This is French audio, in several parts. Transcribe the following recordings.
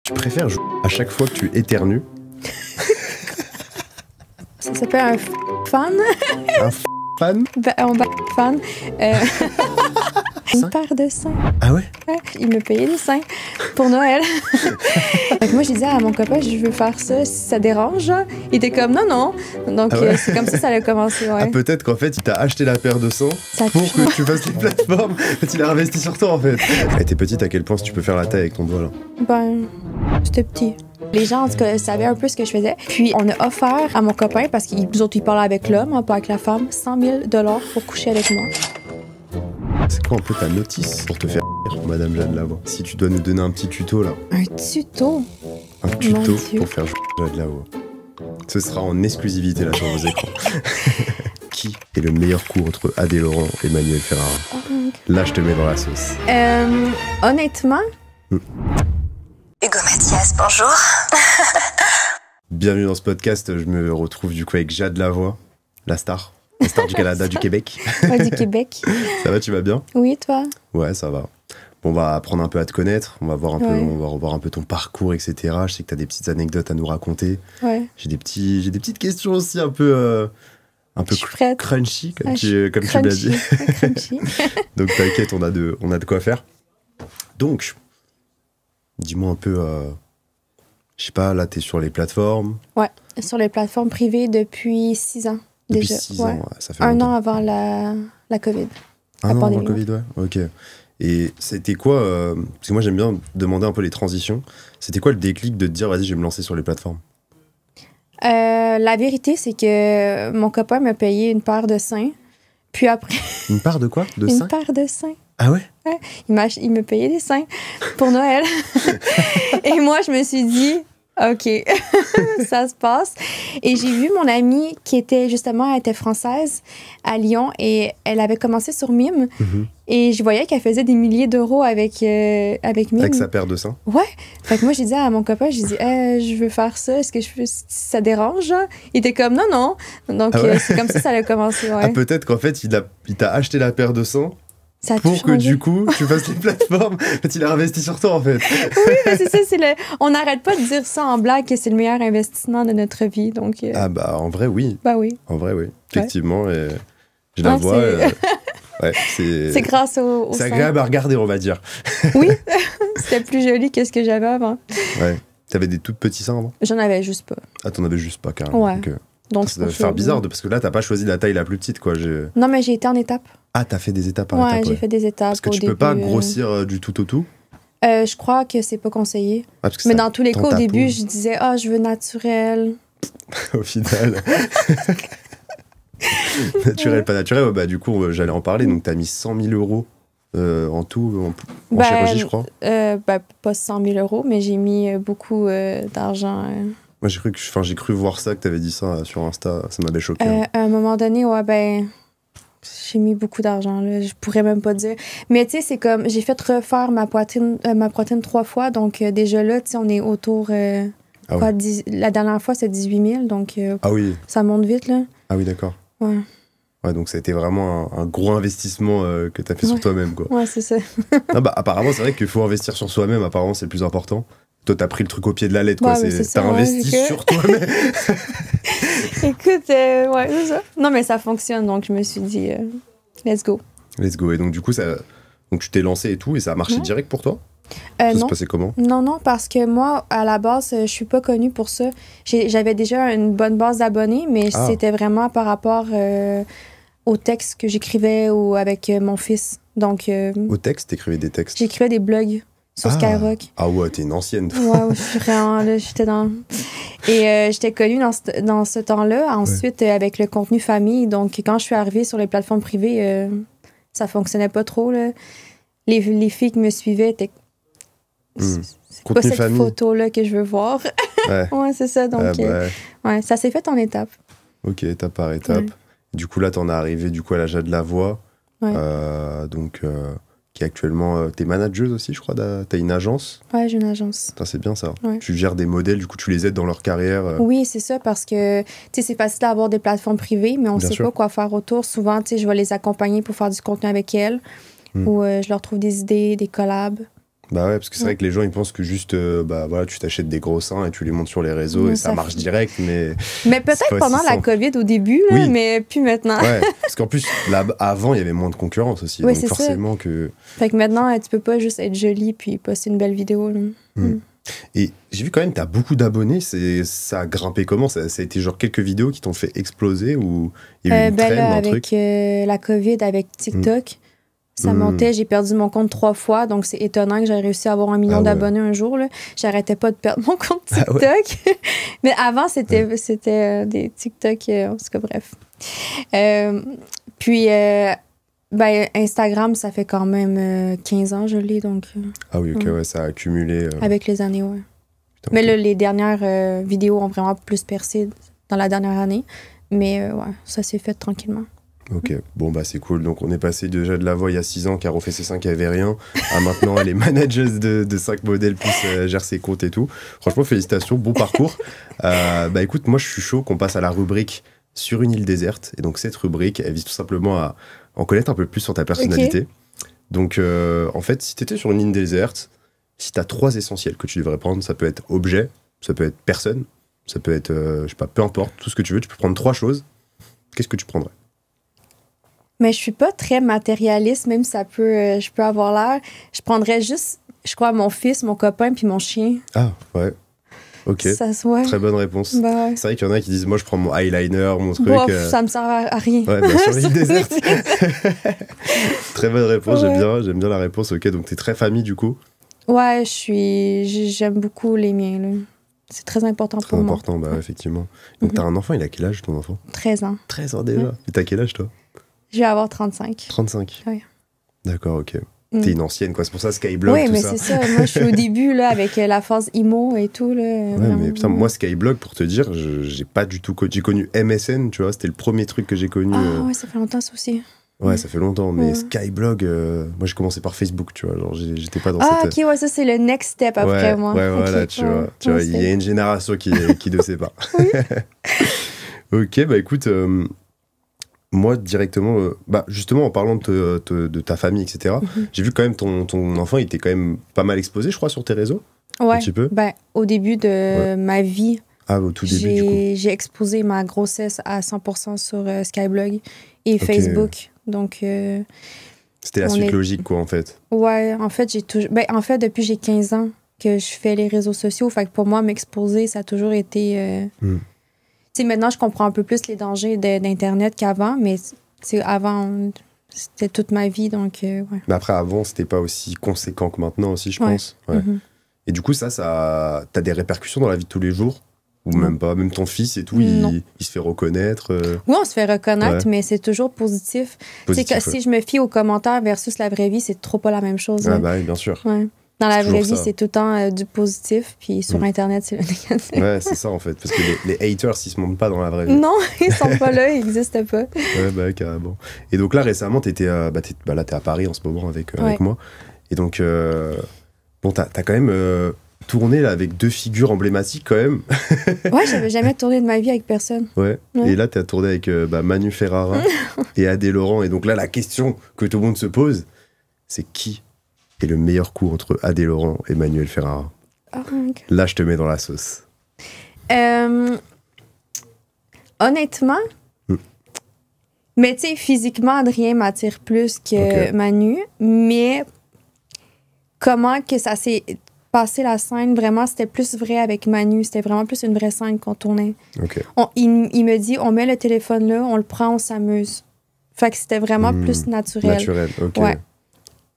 Tu préfères jouer à chaque fois que tu éternues? Ça s'appelle un fan. Un fan? Un fan. Une paire de seins. Ah ouais? Ouais, il me payait des seins pour Noël. Donc moi, j'ai dit à mon copain, je veux faire ça, si ça dérange. Genre. Il était comme, non. Donc c'est comme ça a commencé. Ouais. Ah, peut-être qu'en fait, il t'a acheté la paire de seins pour que tu fasses les plateformes. En fait, il a investi sur toi, en fait. Elle était petite, à quel point tu peux faire la taille avec ton doigt, là? Ben, c'était petit. Les gens, en tout cas, savaient un peu ce que je faisais. Puis, on a offert à mon copain, parce qu'ils parlaient avec l'homme, hein, pas avec la femme, 100 000 $ pour coucher avec moi. C'est quoi un peu ta notice pour te faire rire, Madame Jade Lavoie? Si tu dois nous donner un petit tuto, là. Un tuto? Un tuto pour faire Jade Lavoie. Ce sera en exclusivité, là, sur vos écrans. Qui est le meilleur coup entre Adé Laurent et Manuel Ferrara? Là, je te mets dans la sauce. Honnêtement... Hugo Mathias, bonjour. Bienvenue dans ce podcast, je me retrouve du coup avec Jade Lavoie, la star du Canada, du Québec. Ouais, du Québec. Ça va, tu vas bien? Oui, toi? Ouais, ça va. Bon, on va apprendre un peu à te connaître, on va voir un peu, on va revoir un peu ton parcours, etc. Je sais que tu as des petites anecdotes à nous raconter. Ouais. J'ai des petites questions aussi un peu crunchy, comme tu l'as dit. Crunchy. Donc t'inquiète, on a de quoi faire. Donc, dis-moi un peu, je sais pas, là t'es sur les plateformes. Ouais, sur les plateformes privées depuis 6 ans. Depuis déjà. 6 ans, ça fait un longtemps. an avant la COVID. Un an avant le Covid, ouais. Ok. Et c'était quoi, parce que moi j'aime bien demander un peu les transitions, c'était quoi le déclic de te dire, vas-y, je vais me lancer sur les plateformes? La vérité, c'est que mon copain m'a payé une paire de seins. Puis après... Une paire de quoi? De seins? seins? Une paire de seins. Ah ouais? Ouais. Il me payait des seins pour Noël. Et moi, je me suis dit, OK, ça se passe. Et j'ai vu mon amie qui était justement, elle était française à Lyon et elle avait commencé sur Mime. Et je voyais qu'elle faisait des milliers d'euros avec Mime. Avec sa paire de seins? Ouais. Fait que moi, j'ai dit à mon copain, j'ai dit, je veux faire ça. Est-ce que ça dérange? Genre? Il était comme, non. Donc, c'est comme ça a commencé. Ouais. Ah, peut-être qu'en fait, il t'a acheté la paire de seins pour que du coup, tu fasses les plateformes. En fait, il a investi sur toi, en fait. Oui, mais c'est ça. On n'arrête pas de dire ça en blague que c'est le meilleur investissement de notre vie. Donc, Ah bah, en vrai, oui. Bah oui. En vrai, oui. Effectivement. Ouais. Et je la vois. Ouais, c'est grâce au c'est agréable à regarder, on va dire. Oui, c'était plus joli que ce que j'avais avant. Ouais. T'avais des tout petits seins avant? J'en avais juste pas. Ah, t'en avais juste pas, carrément. Ouais. Donc ça doit faire bizarre, parce que là, t'as pas choisi la taille la plus petite, quoi. Non, mais j'ai été en étape. Ah, t'as fait des étapes par étapes. Ouais, j'ai fait des étapes. Parce que tu peux pas grossir du tout au tout? Je crois que c'est pas conseillé. Ah, mais dans tous les cas, au début, je disais, je veux naturel. Au final... Naturel, pas naturel, bah du coup j'allais en parler, donc t'as mis 100 000 € en tout, en chirurgie, je crois. Pas 100 000 € mais j'ai mis beaucoup d'argent. Moi j'ai cru voir ça, que t'avais dit ça sur Insta, ça m'avait choqué. À un moment donné, j'ai mis beaucoup d'argent, là, je pourrais même pas dire. Mais tu sais, c'est comme, j'ai fait refaire ma poitrine 3 fois, donc déjà là, tu sais, on est autour... la dernière fois, c'est 18 000, donc ça monte vite, là. Ah oui, d'accord. Ouais. Ouais, donc ça a été vraiment un gros investissement que t'as fait sur toi-même, quoi. Ouais, c'est ça. Ah bah, apparemment, c'est vrai qu'il faut investir sur soi-même, apparemment, c'est le plus important. Toi, t'as pris le truc au pied de la lettre, quoi. T'as investi sur toi-même. Écoute, c'est ça. Non, mais ça fonctionne, donc je me suis dit, let's go. Let's go. Et donc, du coup, donc tu t'es lancé et tout, et ça a marché direct pour toi? Ça se passait comment? Non, parce que moi, à la base, je suis pas connue pour ça. J'avais déjà une bonne base d'abonnés, mais c'était vraiment par rapport aux textes que j'écrivais ou avec mon fils. Donc, au texte? T'écrivais des textes? J'écrivais des blogs sur Skyrock. Ah ouais, t'es une ancienne. Ouais, je suis vraiment là, j'étais dans... Et j'étais connue dans ce temps-là. Ensuite, avec le contenu famille, donc quand je suis arrivée sur les plateformes privées, ça fonctionnait pas trop, là. Les filles qui me suivaient étaient... C'est pas cette photo-là que je veux voir. Ouais, c'est ça. Donc, ça s'est fait en étapes. Ok, étape par étape. Ouais. Du coup, là, t'en es arrivé à la Jade Lavoie. Ouais. Qui est actuellement... t'es manageuse aussi, je crois. T'as une agence? Ouais, j'ai une agence. C'est bien ça. Ouais. Tu gères des modèles, du coup, tu les aides dans leur carrière. Oui, c'est ça, parce que c'est facile d'avoir des plateformes privées, mais on sait pas quoi faire autour. Souvent, je vais les accompagner pour faire du contenu avec elles. Ou je leur trouve des idées, des collabs. Bah ouais, parce que c'est vrai que les gens ils pensent que juste bah voilà, tu t'achètes des gros seins et tu les montes sur les réseaux et ça marche direct, mais peut-être pendant la COVID au début, là, oui. mais plus maintenant. Ouais, parce qu'en plus là avant il y avait moins de concurrence aussi, oui, donc forcément ça. que fait que maintenant tu peux pas juste être jolie puis poster une belle vidéo. Et j'ai vu quand même t'as beaucoup d'abonnés, ça a grimpé comment, ça a été genre quelques vidéos qui t'ont fait exploser ou il y a eu une traîne, un avec truc la COVID, avec TikTok. Ça montait, j'ai perdu mon compte 3 fois, donc c'est étonnant que j'ai réussi à avoir 1 million d'abonnés un jour. Là. J'arrêtais pas de perdre mon compte TikTok. Mais avant, c'était des TikTok, en tout cas, bref. Puis, Instagram, ça fait quand même 15 ans, je l'ai, donc... ah oui, ok, ouais, ça a accumulé... Avec les années, ouais. Putain, mais là, les dernières vidéos ont vraiment plus percé dans la dernière année. Mais ouais, ça s'est fait tranquillement. Ok, bon bah c'est cool. Donc on est passé déjà de la voix il y a 6 ans, Caro fait ses 5 qui avait rien, à maintenant elle est manageuse de 5 modèles, plus gère ses comptes et tout. Franchement, félicitations, bon parcours. Bah écoute, moi je suis chaud qu'on passe à la rubrique Sur une île déserte. Et donc cette rubrique, elle vise tout simplement à en connaître un peu plus sur ta personnalité. Okay. Donc en fait, si t'étais sur une île déserte, si t'as 3 essentiels que tu devrais prendre, ça peut être objet, ça peut être personne, ça peut être, je sais pas, peu importe, tout ce que tu veux, tu peux prendre 3 choses. Qu'est-ce que tu prendrais? Mais je suis pas très matérialiste, même si je peux avoir l'air. Je prendrais juste, je crois, mon fils, mon copain, puis mon chien. Ah, ouais. Ok. Ça, ouais. Très bonne réponse. Bah, ouais. C'est vrai qu'il y en a qui disent, moi, je prends mon eyeliner, mon truc. Bon, ça me sert à rien. Ouais, bien sûr, l'île déserte. Très bonne réponse, ouais. J'aime bien la réponse. Ok, donc t'es très famille, du coup? Ouais, j'aime beaucoup les miens, là. C'est très important pour moi. Très important, bah, effectivement. Donc, t'as un enfant, il a quel âge, ton enfant? 13 ans. 13 ans déjà? Et t'as quel âge, toi? Je vais avoir 35. 35? Oui. D'accord, ok. T'es une ancienne, quoi. C'est pour ça, Skyblog, tout ça. Oui, mais c'est ça. Moi, je suis au début, là, avec la phase IMO et tout, là. Ouais, vraiment. Mais putain, moi, Skyblog, pour te dire, j'ai pas du tout... J'ai connu MSN, tu vois. C'était le premier truc que j'ai connu. Ah, ouais, ça fait longtemps, ça aussi. Ouais, ça fait longtemps, mais Skyblog, moi j'ai commencé par Facebook, tu vois, genre j'étais pas dans cette... Ah, ok, ouais, ça c'est le next step après moi. Ouais, voilà, okay, tu vois, il y a une génération qui ne sait pas. Ok, bah écoute, moi directement, bah justement en parlant de ta famille, etc., j'ai vu quand même ton enfant, il était quand même pas mal exposé, je crois, sur tes réseaux. Ouais, un petit peu. Ben, au début de ma vie, au tout début, du coup. J'ai exposé ma grossesse à 100% sur Skyblog et Facebook. Donc, c'était la suite logique, quoi, en fait. Ouais, en fait, depuis j'ai 15 ans que je fais les réseaux sociaux. Fait que pour moi, m'exposer, ça a toujours été... Tu sais, maintenant, je comprends un peu plus les dangers d'Internet qu'avant, mais avant, c'était toute ma vie, donc ouais. Mais après, avant, c'était pas aussi conséquent que maintenant aussi, je pense. Ouais. Et du coup, t'as des répercussions dans la vie de tous les jours? Ou même pas, même ton fils et tout, il se fait reconnaître. Oui, on se fait reconnaître, mais c'est toujours positif. Si je me fie aux commentaires versus la vraie vie, c'est trop pas la même chose. Ah bah oui, bien sûr. Ouais. Dans la vraie vie, c'est tout le temps du positif, puis sur Internet, c'est le négatif. Ouais, c'est ça en fait, parce que les haters, ils se montrent pas dans la vraie vie. Non, ils sont pas là, ils n'existent pas. Ouais, bah carrément. Et donc là, récemment, t'es là, t'es à Paris en ce moment avec moi. Et donc, bon, t'as quand même... tourné là avec 2 figures emblématiques quand même. Ouais, j'avais jamais tourné de ma vie avec personne. Ouais. Et là, tu as tourné avec Manu Ferrara et Adé Laurent. Et donc là, la question que tout le monde se pose, c'est qui est le meilleur coup entre Adé Laurent et Manuel Ferrara? Là, je te mets dans la sauce. Honnêtement, mais tu sais, physiquement, Adrien m'attire plus que Manu. Mais comment que ça s'est... passer la scène, vraiment, c'était plus vrai avec Manu. C'était vraiment plus une vraie scène qu'on tournait. Il me dit, on met le téléphone là, on le prend, on s'amuse. Fait que c'était vraiment plus naturel. Naturel, ok. Ouais.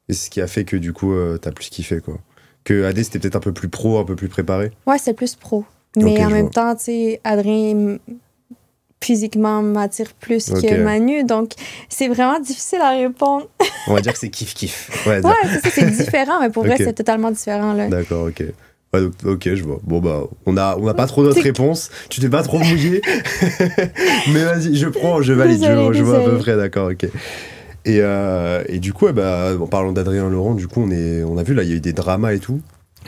Et c'est ce qui a fait que, du coup, t'as plus kiffé, quoi. Que Adé, c'était peut-être un peu plus pro, un peu plus préparé? Ouais, c'est plus pro. Mais en même temps, tu sais, Adrien, physiquement, m'attire plus que Manu. Donc, c'est vraiment difficile à répondre. On va dire que c'est kiff-kiff. Ouais, c'est différent, mais pour vrai, c'est totalement différent, là. D'accord, ok. Ouais, donc, ok, je vois. Bon, bah, on a pas trop d'autres réponses. Tu t'es pas trop mouillé. Mais vas-y, je valide. Je vois à peu près, d'accord, ok. Et du coup, en parlant d'Adrien Laurent, du coup, on a vu, là, il y a eu des dramas et tout.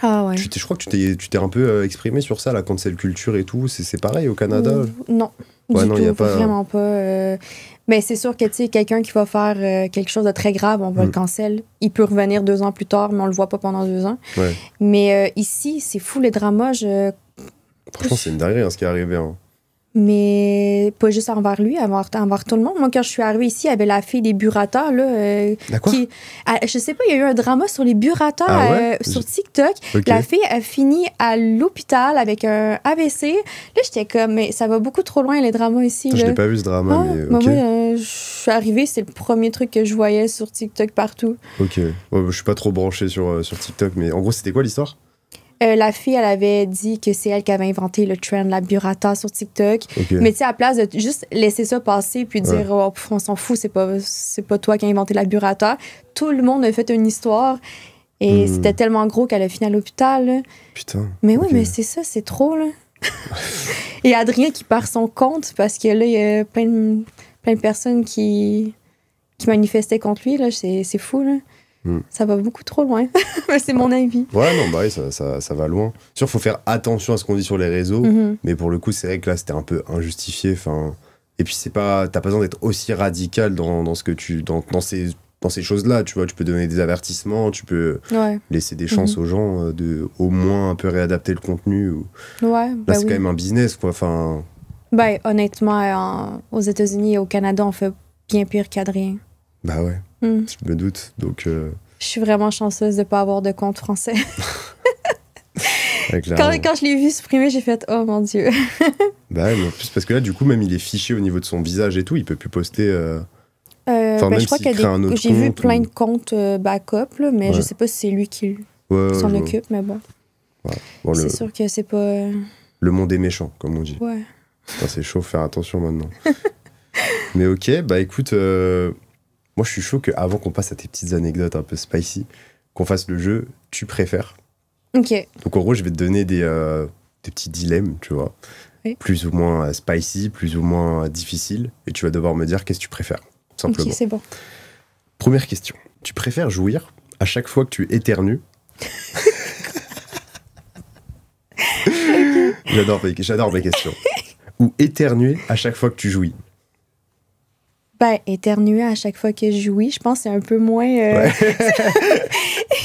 Ah ouais. Je crois que tu t'es un peu exprimé sur ça, la cancel culture et tout. C'est pareil au Canada? Non. Ouais, du non, tout, y a pas... vraiment pas. Mais c'est sûr que, tu sais, quelqu'un qui va faire quelque chose de très grave, on va le cancel. Il peut revenir 2 ans plus tard, mais on le voit pas pendant 2 ans. Ouais. Mais ici, c'est fou, les dramas. Franchement, c'est une dinguerie, hein, ce qui est arrivé. Hein. Mais pas juste envers lui, envers tout le monde. Moi, quand je suis arrivée ici, il y avait la fille des Burrata, là, Quoi? je sais pas, il y a eu un drama sur les Burrata sur TikTok. Ok. La fille a fini à l'hôpital avec un AVC. Là, j'étais comme, mais ça va beaucoup trop loin, les dramas ici. Je là. l'ai pas vu, ce drama, mais Moi, ok. je suis arrivée, c'est le premier truc que je voyais sur TikTok partout. Ok. Ouais, je suis pas trop branché sur TikTok, mais en gros, c'était quoi l'histoire? La fille, elle avait dit que c'est elle qui avait inventé le trend, la burrata sur TikTok. Ok. Mais tu sais, à la place de juste laisser ça passer puis dire, oh, pff, on s'en fout, c'est pas toi qui as inventé la burrata. Tout le monde a fait une histoire. Et c'était tellement gros qu'elle a fini à l'hôpital. Là. Putain. Mais oui, ok. mais c'est ça, c'est trop, là. Et Adrien qui perd son compte parce que là, il y a plein de personnes qui manifestaient contre lui, là. C'est fou, là. Ça va beaucoup trop loin. Mais c'est mon avis. Ouais, non, bah oui, ça va loin. Sûr, faut faire attention à ce qu'on dit sur les réseaux, mais pour le coup, c'est vrai que là, c'était un peu injustifié. Enfin, et puis, t'as pas besoin d'être aussi radical dans ce que dans ces choses-là, tu vois. Tu peux donner des avertissements, tu peux laisser des chances aux gens de au moins un peu réadapter le contenu. Ouais, là, c'est quand même un business, quoi. Enfin. Ben, honnêtement, aux États-Unis et au Canada, on fait bien pire qu'Adrien. Bah ouais, je me doute. Donc, je suis vraiment chanceuse de ne pas avoir de compte français. Quand je l'ai vu supprimer, j'ai fait « Oh mon Dieu! » Bah mais en plus, parce que là, du coup, même il est fiché au niveau de son visage et tout, il peut plus poster... ben, je crois qu'il y a j'ai vu plein de comptes backup, là, mais je sais pas si c'est lui qui s'en occupe, mais bon. Ouais. Bon, c'est sûr que c'est pas... Le monde est méchant, comme on dit. Ouais. Putain, c'est chaud, faire attention maintenant. Mais ok, bah écoute... Moi, je suis chaud qu'avant qu'on passe à tes petites anecdotes un peu spicy, qu'on fasse le jeu « Tu préfères ». Ok. Donc, en gros, je vais te donner des petits dilemmes, tu vois. Oui. Plus ou moins spicy, plus ou moins difficile. Et tu vas devoir me dire qu'est-ce que tu préfères, simplement. Ok, c'est bon. Première question. Tu préfères jouir à chaque fois que tu éternues J'adore mes questions. Ou éternuer à chaque fois que tu jouis? Ben, éternuer à chaque fois que je jouis, je pense que c'est un peu moins...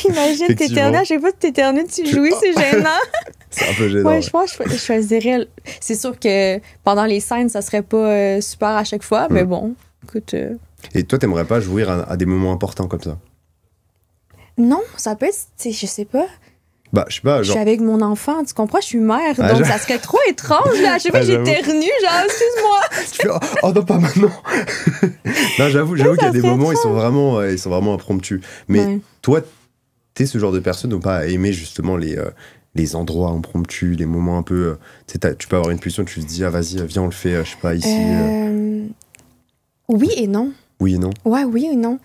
Imagine, t'éternues à chaque fois que t'éternues, tu jouis, c'est gênant. C'est un peu gênant. Ouais, je pense que je choisirais... C'est sûr que pendant les scènes, ça serait pas super à chaque fois, mais bon, écoute... Et toi, t'aimerais pas jouir à des moments importants comme ça? Non, ça peut être... Je sais pas. Bah, je sais pas, genre... Je suis avec mon enfant, tu comprends? Je suis mère, donc ça serait trop étrange, là. À chaque fois que j'éternue, genre, excuse-moi. Tu fais, oh non, pas maintenant. Non, j'avoue qu'il y a des moments, ils sont vraiment impromptus. Mais toi, t'es ce genre de personne ou pas à aimer justement les endroits impromptus, les moments un peu... tu peux avoir une pulsion, tu te dis, ah vas-y, viens, on le fait, je sais pas, ici. Oui et non. Oui et non? Ouais, oui et non.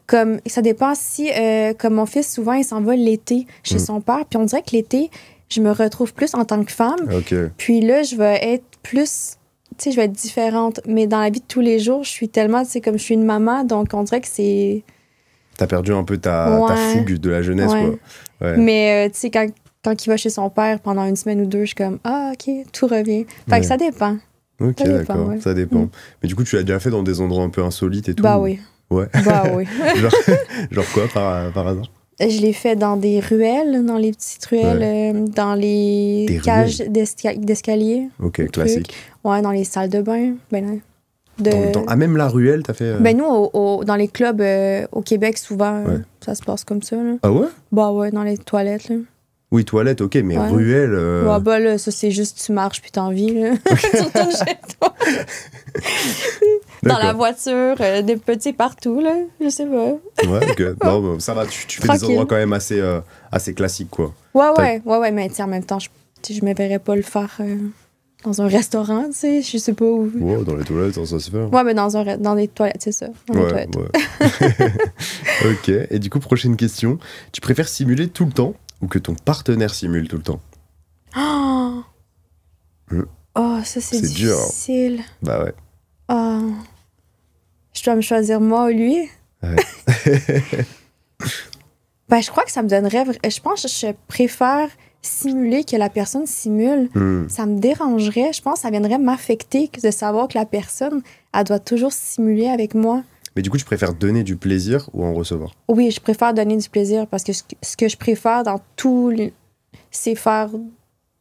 Comme, ça dépend si, comme mon fils, souvent, il s'en va l'été chez son père. Puis on dirait que l'été, je me retrouve plus en tant que femme. Okay. Puis là, je vais être plus... Tu sais, je vais être différente. Mais dans la vie de tous les jours, je suis tellement... Tu sais, comme je suis une maman, donc on dirait que c'est... T'as perdu un peu ta fougue de la jeunesse, quoi. Ouais. Mais, tu sais, quand il va chez son père pendant une semaine ou deux, je suis comme, ah, OK, tout revient. Fait que ça dépend. Ok, d'accord, ça dépend. Mais du coup, tu l'as déjà fait dans des endroits un peu insolites et tout? Bah oui. Ouais. Bah oui. genre quoi, par hasard? Je l'ai fait dans des ruelles, dans les petites ruelles, dans les cages d'escalier. Ok, classique. Ouais, dans les salles de bain. Même la ruelle, t'as fait... Ben nous, dans les clubs au Québec, souvent, ça se passe comme ça. Là. Ah ouais? Bah ouais, dans les toilettes. Là. Oui, toilette, ok, mais ruelle... Ouais, bah là, ça, c'est juste tu marches puis t'en vis, là. Tu retournes chez toi. Dans la voiture, des petits partout, là. Je sais pas. Ouais, ok. Non, ça va, tu fais des endroits quand même assez classiques, quoi. Ouais, mais en même temps, je me verrais pas le faire dans un restaurant, tu sais, je sais pas où. Ouais, dans les toilettes, ça se fait. Ouais, mais dans des toilettes, c'est ça. Dans les toilettes. Ouais. Ok, et du coup, prochaine question. Tu préfères simuler tout le temps ou que ton partenaire simule tout le temps? Oh, ça, c'est difficile. Dur. Bah ouais. Oh. Je dois me choisir moi ou lui? Ouais. Ben, je crois que ça me donnerait... Je pense que je préfère simuler, que la personne simule, ça me dérangerait. Je pense que ça viendrait m'affecter de savoir que la personne, elle doit toujours simuler avec moi. Mais du coup, tu préfères donner du plaisir ou en recevoir? Oui, je préfère donner du plaisir parce que ce que je préfère dans c'est faire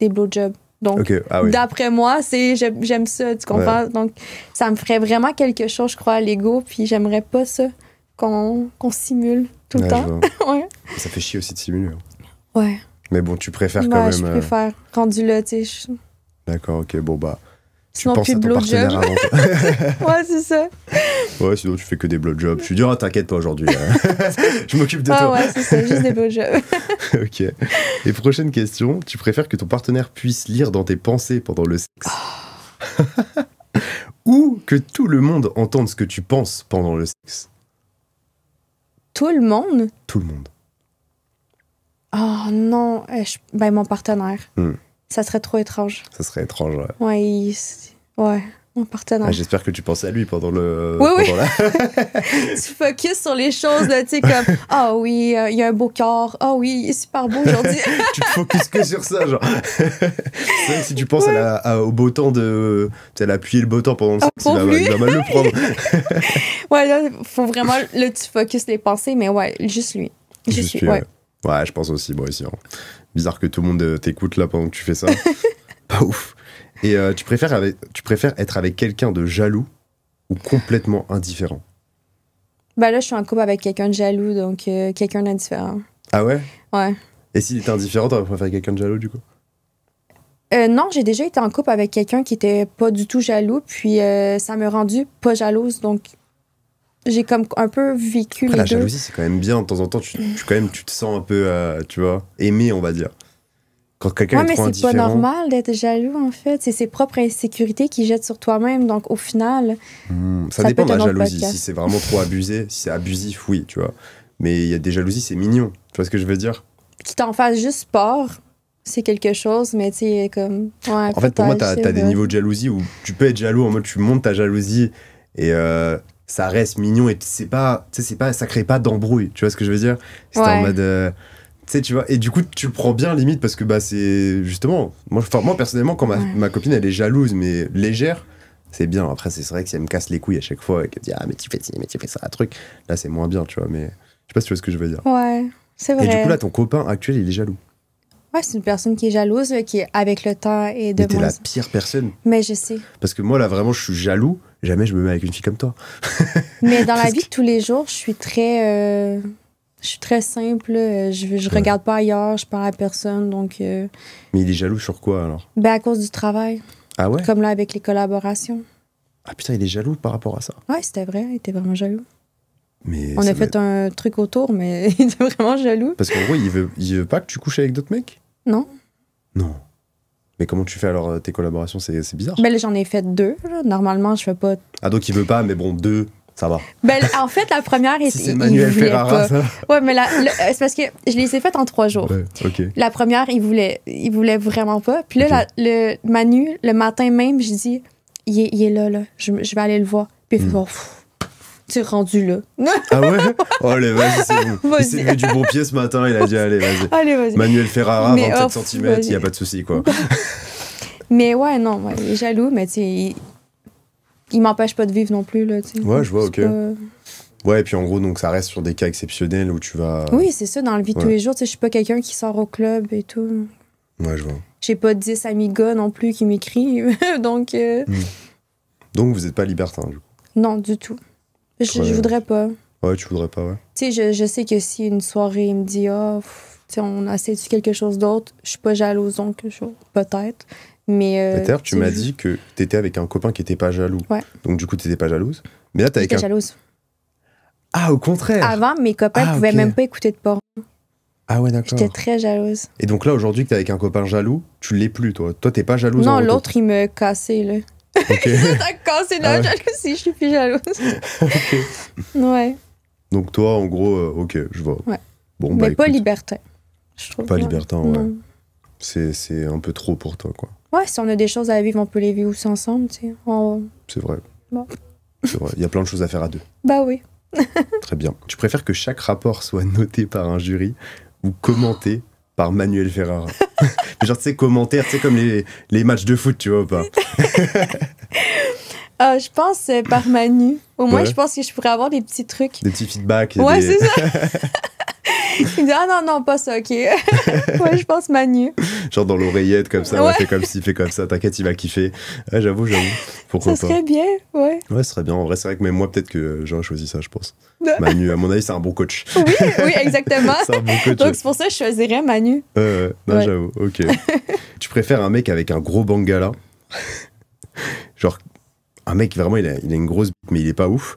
des blowjobs. Donc, d'après moi, j'aime ça, tu comprends? Ouais. Donc, ça me ferait vraiment quelque chose, je crois, à l'ego, puis j'aimerais pas ça, qu'on simule tout le temps. Ouais. Ça fait chier aussi de simuler. Ouais. Mais bon, tu préfères quand même... je préfère. Rendu là, tu sais. D'accord, ok, bon bah... Sinon, tu penses à ton partenaire avant toi. Ouais, c'est ça. Ouais, sinon tu fais que des blowjobs. Je suis dur, t'inquiète pas aujourd'hui. Je m'occupe de toi. Ah ouais, c'est ça, juste des blowjobs. Ok. Et prochaine question, tu préfères que ton partenaire puisse lire dans tes pensées pendant le sexe ou que tout le monde entende ce que tu penses pendant le sexe? Tout le monde? Tout le monde. Oh non, mon partenaire. Ça serait trop étrange. Ça serait étrange, ouais. Ouais, mon partenaire. J'espère que tu penses à lui pendant le... Oui. Tu focuses sur les choses, tu sais, comme « Ah oui, il y a un beau corps. Ah oui, il est super beau aujourd'hui. » Tu te focuses que sur ça, genre. C'est vrai que si tu penses au beau temps de... Tu sais, appuyer le beau temps pendant le sexe, il va mal le prendre. Ouais, là, faut vraiment... Là, tu focuses les pensées, mais ouais, juste lui. Juste lui, ouais. Ouais, je pense aussi, moi aussi. Hein. Bizarre que tout le monde t'écoute là pendant que tu fais ça. Pas ouf. Et tu préfères être avec quelqu'un de jaloux ou complètement indifférent? Ben là, je suis en couple avec quelqu'un de jaloux, donc quelqu'un d'indifférent. Ah ouais? Ouais. Et s'il était indifférent, t'aurais préféré quelqu'un de jaloux, du coup? Non, j'ai déjà été en couple avec quelqu'un qui était pas du tout jaloux, puis ça m'a rendu pas jalouse, donc j'ai comme un peu vécu les deux. La jalousie, c'est quand même bien. De temps en temps, tu te sens un peu, tu vois, aimé, on va dire. Quand quelqu'un est trop indifférent... mais c'est pas normal d'être jaloux, en fait. C'est ses propres insécurités qu'il jette sur toi-même. Donc, au final... ça dépend de la jalousie. Si c'est vraiment trop abusé, si c'est abusif, oui, tu vois. Mais il y a des jalousies, c'est mignon. Tu vois ce que je veux dire? Qui t'en fasse juste peur, c'est quelque chose, mais tu sais, comme... Ouais, en fait, pour moi, t'as des niveaux de jalousie où tu peux être jaloux en mode tu montes ta jalousie et... ça reste mignon et ça crée pas d'embrouille, tu vois ce que je veux dire? C'est en mode tu vois, et du coup tu le prends bien limite parce que c'est justement moi personnellement quand ma copine elle est jalouse mais légère, c'est bien. Après c'est vrai que si elle me casse les couilles à chaque fois et qu'elle dit mais tu fais ci, mais tu fais ça, un truc, là c'est moins bien, tu vois, mais je sais pas si tu vois ce que je veux dire. Ouais, c'est vrai. Et du coup là ton copain actuel il est jaloux? Ouais, c'est une personne qui est jalouse, qui avec le temps et de mais t'es la pire personne. Mais je sais. Parce que moi là vraiment je suis jaloux, jamais je me mets avec une fille comme toi. Mais dans la vie de tous les jours, je suis très simple. Je regarde pas ailleurs, je parle à personne, donc... Mais il est jaloux sur quoi alors? À cause du travail. Ah ouais? Comme là avec les collaborations. Ah putain, il est jaloux par rapport à ça? Ouais, c'était vrai, il était vraiment jaloux. Mais on a fait un truc autour, mais il était vraiment jaloux. Parce qu'en gros, il veut pas que tu couches avec d'autres mecs? Non. Non. Mais comment tu fais alors tes collaborations? C'est bizarre. Ben là, j'en ai fait 2. Là. Normalement, je fais pas... Ah, donc il veut pas, mais bon, 2, ça va. Ben, en fait, la première... Si c'est Manuel Ferrara, ça. Ouais, mais c'est parce que je les ai faites en 3 jours. Ouais, ok. La première, il voulait vraiment pas. Puis là, le Manu, le matin même, j'ai dit, il est là. Je vais aller le voir. Puis il fait, tu es rendu là. Ah ouais? Oh, allez, vas-y, c'est bon. Il s'est levé du bon pied ce matin, il a dit, allez, vas-y. Allez, vas-y. Manuel Ferrara, 27 cm, il n'y a pas de souci, quoi. Mais ouais, non, il est jaloux, mais tu sais, il m'empêche pas de vivre non plus, là, tu sais. Ouais, je vois, ok. Ouais, et puis en gros, donc ça reste sur des cas exceptionnels où tu vas... Oui, c'est ça, dans la vie de tous les jours, tu sais, je suis pas quelqu'un qui sort au club et tout. Ouais, je vois. J'ai pas 10 amis gars non plus qui m'écrivent, donc... Donc vous êtes pas libertin, du coup? Non, du tout. Je voudrais pas. Ouais, tu voudrais pas, ouais. Tu sais, je sais que si une soirée, il me dit, on a essayé de quelque chose d'autre, je suis pas jalouse, donc peut-être. Mais. D'ailleurs, tu m'as dit que t'étais avec un copain qui était pas jaloux. Ouais. Donc, du coup, t'étais pas jalouse. Mais là, t'es avec J'étais jalouse. Ah, au contraire. Avant, mes copains pouvaient même pas écouter de porno. Ah ouais, d'accord. J'étais très jalouse. Et donc là, aujourd'hui, que t'es avec un copain jaloux, tu l'es plus, toi. Toi, t'es pas jalouse. Non, l'autre, il me cassait, là. Ok. T'as cassé la jalousie, je suis plus jalouse. Ok. Ouais. Donc toi, en gros, ok, je vois. Ouais. Bon, mais pas libertin, je trouve. Pas libertin, ouais. C'est un peu trop pour toi, quoi. Ouais, si on a des choses à vivre, on peut les vivre aussi ensemble, tu sais. C'est vrai. Bon. C'est vrai. Il y a plein de choses à faire à deux. Bah oui. Très bien. Tu préfères que chaque rapport soit noté par un jury ou commenté par Manuel Ferrara. Genre, tu sais, commentaire, tu sais, comme les matchs de foot, tu vois ou pas? Ah, je pense par Manu. Au moins, Ouais. je pense que je pourrais avoir des petits trucs. Des petits feedbacks. Ouais, des... c'est ça. Il dit, ah non, pas ça, ok. Ouais, je pense Manu. Genre dans l'oreillette, comme ça, Ouais. ouais, fais comme ci, fais comme ça, t'inquiète, il va kiffer. Ouais, j'avoue. Pourquoi Ça pas? serait bien, ouais. Ouais, ce serait bien. En vrai, c'est vrai que même moi, peut-être que j'aurais choisi ça, je pense. Ouais. Manu, à mon avis, c'est un bon coach. Oui, oui, exactement. C'est un bon coach. Donc, c'est pour ça que je choisirais Manu. Non, Ouais. j'avoue, ok. Tu préfères un mec avec un gros bangala? Genre, un mec, vraiment, il a une grosse bite, mais il est pas ouf.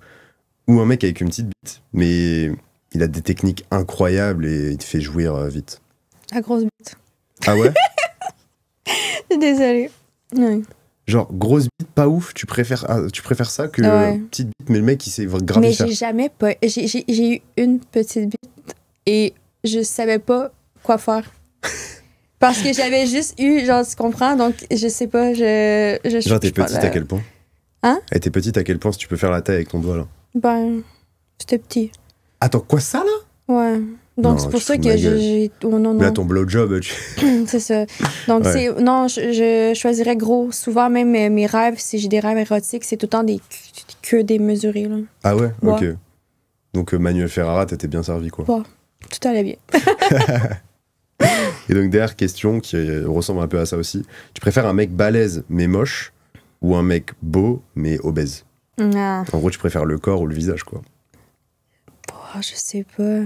Ou un mec avec une petite bite, mais il a des techniques incroyables et il te fait jouir vite. La grosse bite. Ah ouais? Désolée. Ouais. Genre, grosse bite, pas ouf, tu préfères ça que Ouais. petite bite, mais le mec, il s'est grave Mais faire. j'ai jamais pas. J'ai eu une petite bite et je savais pas quoi faire. Parce que j'avais juste eu, genre, tu comprends? Donc, je sais pas, Genre, t'es je suis pas petite là. à quel point? Hein? Elle était petite à quel point si tu peux faire la taille avec ton doigt, là? Ben, c'était petit. Attends, quoi ça, là? Ouais. Donc, Non, c'est pour tu ça fous de que ma gueule. j'ai. Oh non, Mais là, non. ton blowjob, C'est ça. Donc, Ouais. c'est. Non, je choisirais gros. Souvent, même mes rêves, si j'ai des rêves érotiques, c'est tout le temps des queues démesurées, là. Ah ouais? Ouais. Ok. Donc, Manuel Ferrara, t'étais bien servi, quoi. Ouais. Tout allait bien. Et donc, dernière question qui ressemble un peu à ça aussi. Tu préfères un mec balèze mais moche ou un mec beau mais obèse? Ah. En gros, tu préfères le corps ou le visage, quoi. Oh, je sais pas.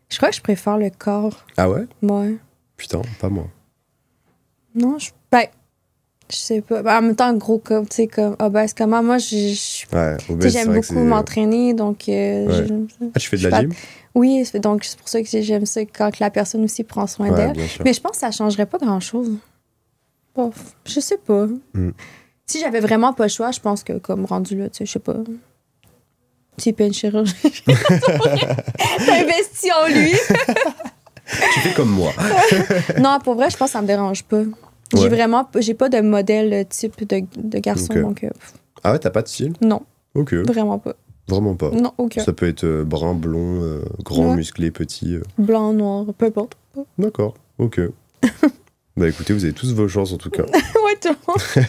Je crois que je préfère le corps. Ah ouais? Ouais. Putain, pas moi. Non, ben, je sais pas. Ben, en même temps, gros comme, tu sais, comme obèse comment. Moi, Ouais, tu sais, obèse, c'est j'aime vrai que beaucoup c'est... m'entraîner, donc... Ouais. Ah, tu fais de la gym? Oui, donc c'est pour ça que j'aime ça quand la personne aussi prend soin Ouais, d'elle. bien sûr. Mais je pense que ça changerait pas grand-chose. Bon, je sais pas. Mm. Si j'avais vraiment pas le choix, je pense que comme rendu là, tu sais, je sais pas. Tu paye une chirurgie. T'as investi en lui. Tu fais comme moi. Non, pour vrai, je pense que ça me dérange pas. Ouais. J'ai pas de modèle type de garçon, Ok. donc Ah ouais, t'as pas de style? non, Ok, vraiment pas. vraiment pas. Non, aucun. Ça peut être brun, blond, grand, Ouais. musclé, petit. Blanc, noir, peu importe. D'accord, ok. Bah écoutez, vous avez tous vos chances en tout cas. Ouais, tout le monde.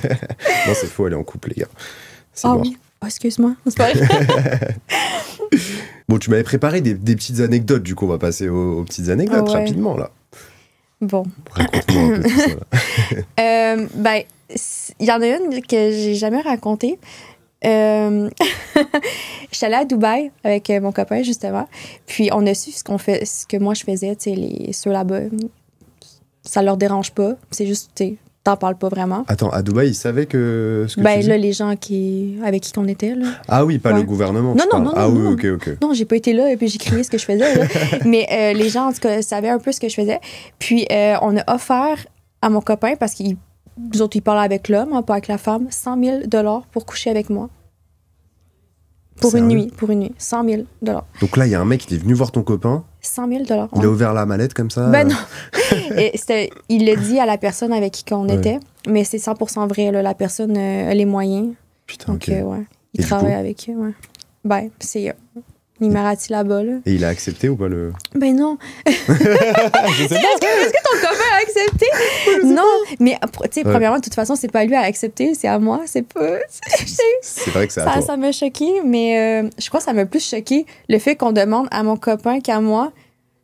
Non, c'est faux, elle est en couple, les gars. C'est Ah mort. oui. Oh, excuse-moi. C'est pas vrai. Bon, tu m'avais préparé des petites anecdotes, du coup, on va passer aux petites anecdotes Ah ouais. rapidement, là. Bon. Raconte-moi un peu tout ça, là. Ben, il y en a une que j'ai jamais racontée. J'étais allée à Dubaï avec mon copain, justement. Puis, on a su ce que moi je faisais, tu sais, ceux là-bas. Ça leur dérange pas. C'est juste, tu sais, t'en parles pas vraiment. Attends, à Dubaï, ils savaient ce que tu Ben, faisais? là, les gens avec qui qu'on était, là. Ah oui, pas Ouais. le gouvernement, Non, tu non, parles. non, Ah non, oui, non. ok. Non, j'ai pas été là et puis j'ai crié ce que je faisais. Là. Mais les gens, en tout cas, savaient un peu ce que je faisais. Puis, on a offert à mon copain, parce qu'ils nous autres, ils parlaient avec l'homme, hein, pas avec la femme, 100 000 $ pour coucher avec moi. Pour une Sérieux? nuit, 100 000 $. Donc là, il y a un mec qui est venu voir ton copain, 100 000 $. il a ouvert la mallette comme ça. Ben non. Et il l'a dit à la personne avec qui on Ouais. était, mais c'est 100% vrai. Là, la personne a les moyens. Putain, Donc, ok. ouais. Et Il du travaille coup? avec eux, ouais. Ben, c'est l'Imarati là-bas, là. Et il a accepté ou pas le... Ben non. Je sais pas. Est-ce que ton copain a accepté? Non, mais tu sais, Ouais. premièrement, de toute façon, c'est pas lui à accepter, c'est à moi. C'est pas. C'est vrai que c'est à toi. Ça m'a choqué, mais je crois que ça m'a plus choqué le fait qu'on demande à mon copain qu'à moi.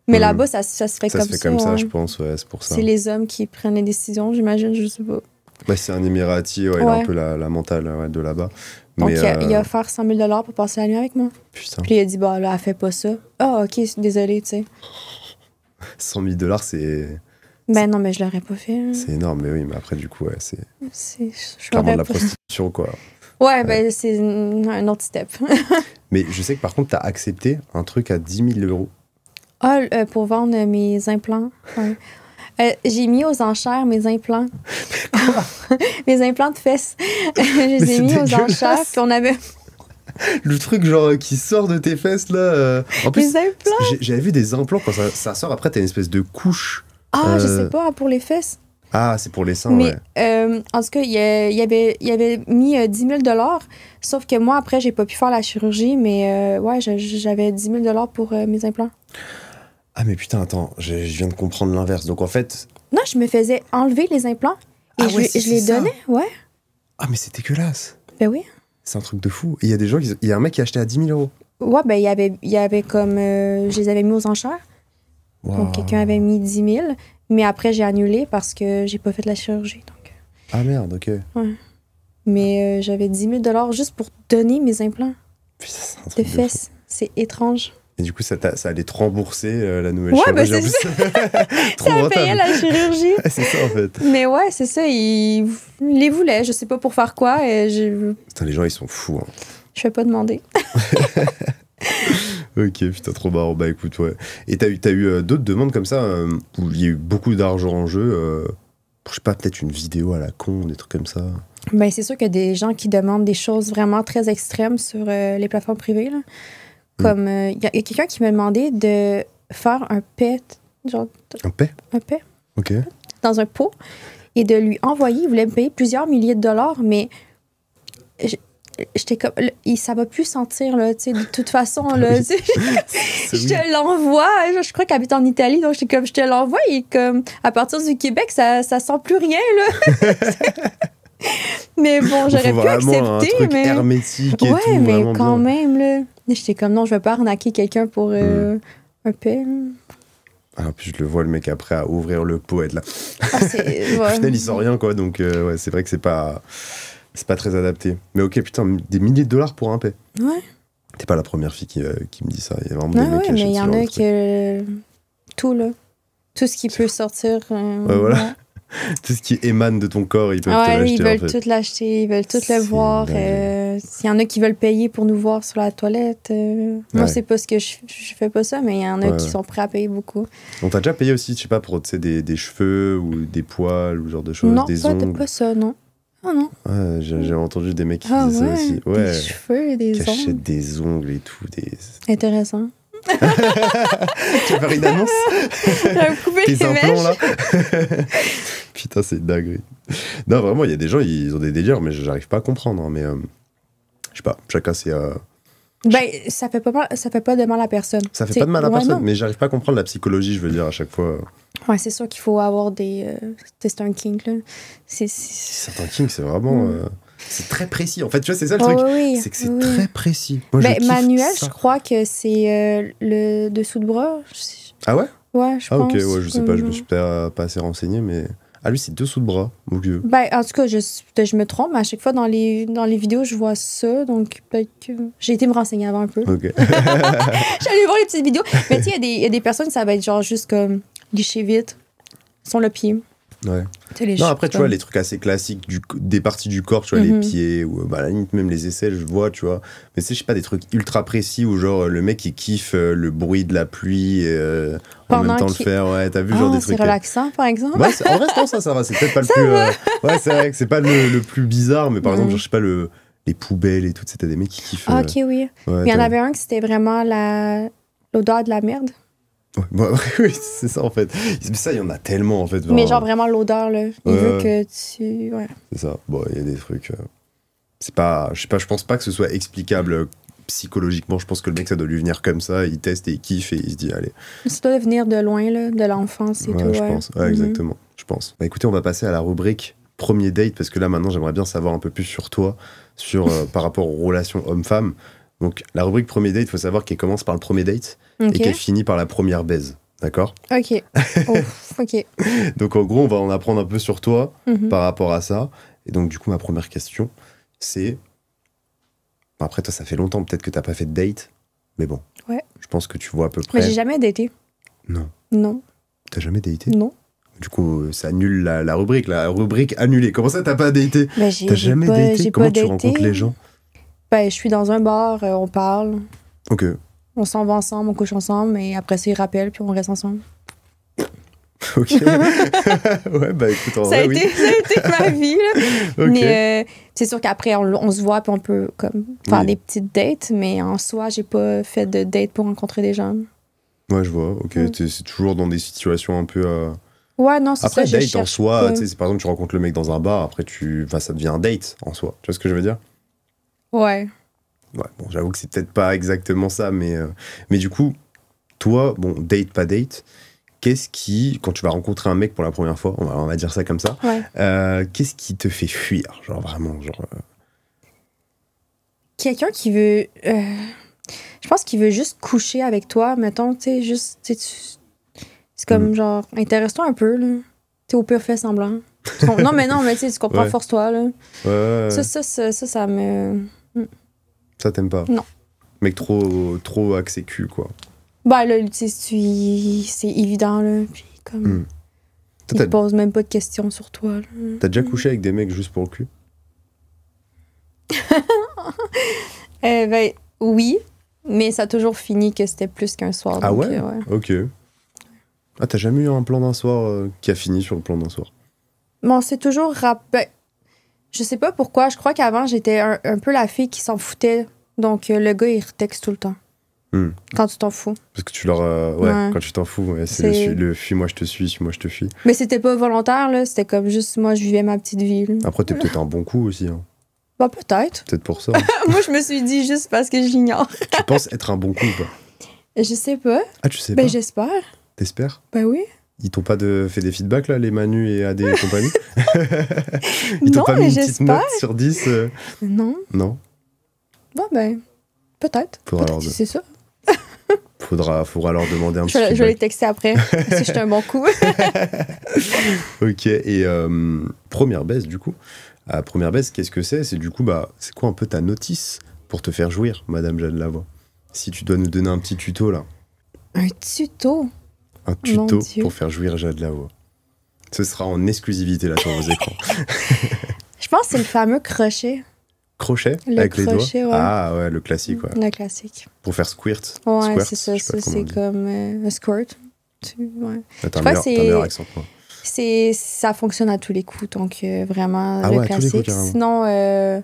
Mais là-bas, ça se fait Ça comme se fait ça. comme ça, ouais. je pense, ouais, c'est pour ça. C'est les hommes qui prennent les décisions, j'imagine, je sais pas. Bah, c'est un Émirati, ouais, il a un Ouais. peu la mentale ouais, de là-bas. Donc, Mais, il a offert 100 000 $ pour passer la nuit avec moi. putain, Puis il a dit, bah là, elle fait pas ça. Ah, ok, désolé, tu sais. 100 000 $, c'est Ben non, mais je l'aurais pas fait. Hein. c'est énorme. Mais oui, mais après, du coup, ouais, c'est Je clairement de l'aurais la pas. prostitution, quoi. Ouais, ben c'est un autre step. Mais je sais que par contre, t'as accepté un truc à 10 000 €. Ah, pour vendre mes implants. Ouais. J'ai mis aux enchères mes implants. Mes implants de fesses. Je les ai c'est mis aux dégueulasse. enchères. Puis on avait Le truc, genre, qui sort de tes fesses, là. En plus, les implants. j'avais vu des implants, quand ça sort, après, t'as une espèce de couche. Ah, je sais pas, pour les fesses. Ah, c'est pour les seins, Mais ouais. en tout cas, il avait mis 10 000 $. Sauf que moi, après, j'ai pas pu faire la chirurgie. Mais ouais, j'avais 10 000 $ pour mes implants. Ah, mais putain, attends, je viens de comprendre l'inverse. Donc, en fait... Non, je me faisais enlever les implants et je les donnais, ouais. Ah, mais c'est dégueulasse. Ben oui. C'est un truc de fou. Et il y a des gens, il y a un mec qui a acheté à 10 000 €. Ouais, ben il y avait comme... je les avais mis aux enchères. Wow. Donc, quelqu'un avait mis 10 000. Mais après, j'ai annulé parce que j'ai pas fait la chirurgie. Donc. Ah merde, ok. Ouais. Mais j'avais 10 000 $ juste pour donner mes implants Putain, c'est un de truc de fou. fesses. C'est étrange. Et du coup, ça allait te rembourser la nouvelle Ouais, chirurgie. ben c'est ça. Trop Ça rentable. payait la chirurgie. C'est ça, en fait. Mais ouais, c'est ça. Il les voulait. Je sais pas pour faire quoi. Et Putain, les gens, ils sont fous. Hein. je vais pas demander. Ok, putain, trop marrant. Bah écoute, ouais. Et t'as eu d'autres demandes comme ça où il y a eu beaucoup d'argent en jeu pour, je sais pas, peut-être une vidéo à la con, des trucs comme ça. Ben, c'est sûr qu'il y a des gens qui demandent des choses vraiment très extrêmes sur les plateformes privées. Là. Comme, il y a quelqu'un qui m'a demandé de faire un pet, genre, Un paix? un pet Ok. dans un pot et de lui envoyer. Il voulait me payer plusieurs milliers de dollars, mais j'étais comme, ça va plus sentir, là, tu sais, de toute façon, là, tu sais, je te l'envoie. Je crois qu'il habite en Italie, donc j'étais comme, je te l'envoie et comme, à partir du Québec, ça sent plus rien, là. Mais bon, j'aurais pu accepter, un truc mais... hermétique et ouais, tout, mais vraiment quand bien. même, là. J'étais comme, non, je vais pas arnaquer quelqu'un pour un paix. Ah, puis je le vois, le mec, après, à ouvrir le pot, être là. Ah, c'est... Au ouais. final, il sent rien, quoi. Donc, ouais, c'est vrai que c'est pas très adapté. Mais ok, putain, des milliers de dollars pour un paix. Ouais. T'es pas la première fille qui me dit ça. Il y a vraiment Ouais, des mecs qui ouais, mais achètent il y ce en genre a de trucs. que... Tout, là. Tout ce qui peut sortir. Ouais, voilà. Tout ce qui émane de ton corps, ils peuvent te Ouais, l'acheter. ils veulent en fait. tout l'acheter, ils veulent tout C'est le voir. dingue. S'il y en a qui veulent payer pour nous voir sur la toilette, moi, Ouais. c'est pas ce que je fais pas ça, mais il y en a Ouais, qui ouais. sont prêts à payer beaucoup. On t'a déjà payé aussi, je sais pas, pour tu sais, des cheveux ou des poils ou ce genre de choses, Non, des pas, ongles. pas ça, non. Ah non. Ouais, j'ai entendu des mecs qui Ah faisaient ouais, ça aussi. Ouais, des cheveux, des qui ongles. achètent des ongles et tout. Intéressant. Tu vas faire une annonce? J'avais coupé Tes les implants, mèches. là? Putain, c'est dingue. Non, vraiment, il y a des gens, ils ont des délires, mais j'arrive pas à comprendre. Hein, mais je sais pas, chacun c'est. Ben, ça fait pas de mal à personne. Ça fait T'sais, pas de mal à ouais, personne, non. mais j'arrive pas à comprendre la psychologie, je veux dire, à chaque fois. Ouais, c'est sûr qu'il faut avoir des... c'est un kink, là. Certains kinks, c'est vraiment. C'est très précis. En fait, tu vois, c'est ça le Oh, truc. oui, C'est que c'est oui. très précis. Moi, je Ben, kiffe manuel, ça. je crois que c'est le dessous de bras. Ah ouais? Ouais, je Ah pense. ok, ouais, je sais pas, je me suis pas assez renseigné, mais... Ah lui, c'est dessous de bras, mon vieux. Ben, en tout cas, je me trompe, mais à chaque fois, dans les vidéos, je vois ça, donc peut-être que... J'ai été me renseigner avant un peu. Ok. J'allais voir les petites vidéos. Mais tu sais, il y a des personnes, ça va être genre juste comme licher vite, sans le pied. Ouais. Tu sais, les Non, cheveux, après, tu vois, les trucs assez classiques des parties du corps, tu vois, les pieds, ou bah, à la limite, même les aisselles, je vois, tu vois. Mais c'est, je sais pas, des trucs ultra précis où, genre, le mec, il kiffe le bruit de la pluie en Pendant même temps le qu'il- faire, ouais, t'as vu, genre des c'est trucs. relaxant, par exemple. Ouais, en vrai, non, ça va, c'est peut-être pas le plus. Ouais, c'est vrai que c'est pas le plus bizarre, mais par exemple, genre, je sais pas, les poubelles et tout, c'était des mecs qui kiffent. Ah, ok, oui. Ouais, Mais il y en avait un que c'était vraiment l'odeur de la merde. Ouais, bah, oui, c'est ça en fait. Mais ça, il y en a tellement en fait. Mais genre vraiment l'odeur, là. Il Ouais, veut ouais. que tu... Ouais. C'est ça. Bon, il y a des trucs. C'est pas. Je sais pas, je pense pas que ce soit explicable psychologiquement. Je pense que le mec, ça doit lui venir comme ça. Il teste et il kiffe et il se dit, allez. Ça doit venir de loin, là, de l'enfance et Ouais, tout. je ouais. pense. Ouais, exactement. Je pense. Bah écoutez, on va passer à la rubrique premier date parce que là maintenant, j'aimerais bien savoir un peu plus sur toi, par rapport aux relations homme-femme. Donc, la rubrique premier date, il faut savoir qu'elle commence par le premier date Ok. et qu'elle finit par la première baise. D'accord? Ok. Ouf, ok. Donc, en gros, on va en apprendre un peu sur toi Mhm. par rapport à ça. Et donc, du coup, ma première question, c'est... Bon, après, toi, ça fait longtemps peut-être que t'as pas fait de date, mais bon. Ouais. Je pense que tu vois à peu Mais près. j'ai jamais daté. Non. Non. T'as jamais daté? Non. Du coup, ça annule la rubrique. La rubrique annulée. Comment ça, t'as pas daté? Ben, T'as jamais daté? Comment tu rencontres les gens? Ben, je suis dans un bar, on parle, Ok. on s'en va ensemble, on couche ensemble, et après ça, ils rappellent, puis on reste ensemble. Ok. Ouais, bah écoute, en Ça a, vrai, été, ça a été ma vie, là. oui. Ok. Mais c'est sûr qu'après, on se voit, puis on peut comme, faire Oui. des petites dates, mais en soi, j'ai pas fait de date pour rencontrer des gens. Ouais, je vois. Ok. Mm. C'est toujours dans des situations un peu... Ouais, non, c'est Après, ça, je date en cherche soi, pas. tu sais, c'est par exemple, tu rencontres le mec dans un bar, après, enfin, ça devient un date en soi. Tu vois ce que je veux dire? Ouais. Ouais, bon, j'avoue que c'est peut-être pas exactement ça, mais du coup, toi, bon, date, pas date, qu'est-ce qui, quand tu vas rencontrer un mec pour la première fois, on va dire ça comme ça, qu'est-ce qui te fait fuir? Genre vraiment, genre... Quelqu'un qui veut... je pense qu'il veut juste coucher avec toi, mettons, tu sais, juste... C'est comme, genre, intéresse-toi un peu, là. Tu sais, au pire, fais semblant. Non, mais tu sais, tu comprends, force-toi, là. Ouais. Ça me... Ça, t'aimes pas? Non. Mec trop axé cul, quoi. Ben là, tu sais, c'est évident, là. Puis comme... Il te pose même pas de questions sur toi, là. T'as déjà couché avec des mecs juste pour le cul? Ben, oui. Mais ça a toujours fini que c'était plus qu'un soir. Ah donc, ouais? Ok. Ah, t'as jamais eu un plan d'un soir qui a fini sur le plan d'un soir? Bon, c'est toujours... Ben, je sais pas pourquoi. Je crois qu'avant, j'étais un peu la fille qui s'en foutait. Donc, le gars, il retexte tout le temps. Quand tu t'en fous. Parce que tu leur... quand tu t'en fous, c'est le fuis-moi, je te suis, suis-moi, je te fuis. Mais c'était pas volontaire, là. C'était comme juste, moi, je vivais ma petite vie. Là. Après, t'es peut-être un bon coup aussi. Hein. Bah, peut-être. Peut-être pour ça. Moi, je me suis dit juste parce que j'ignore. Tu penses être un bon coup ou pas? Je sais pas. Ah, tu sais pas? Ben, j'espère. T'espères? Ben oui. Ils t'ont pas fait des feedbacks, là, les Manu et AD et compagnie? Ils non, t'ont pas mis une petite j'espère. note sur 10 Non. Non? Bon, ben, peut-être. Faudra peut-être c'est ça. Faudra leur demander un petit Je vais feedback. les texter après, si j'étais un bon coup. Ok, et première baisse, du coup. Première baisse, qu'est-ce que c'est? C'est du coup, c'est quoi un peu ta notice pour te faire jouir, Madame Jade Lavoie? Si tu dois nous donner un petit tuto, là. Un tuto? Un tuto pour faire jouir Jade Lavoie. Ce sera en exclusivité, là, sur vos écrans. Je pense que c'est le fameux crochet. Crochet? Le avec crochet, les doigts? ouais. Ah, ouais, le classique, ouais. Le classique. Pour faire squirt. Ouais, squirt, c'est ça. je sais pas Ça, comment on c'est dit. comme un squirt. Ouais. Ah, t'as Je crois un que meilleur accent que moi. Ça fonctionne à tous les coups, donc vraiment Ah le ouais, à tous les classique. coups, carrément. Sinon,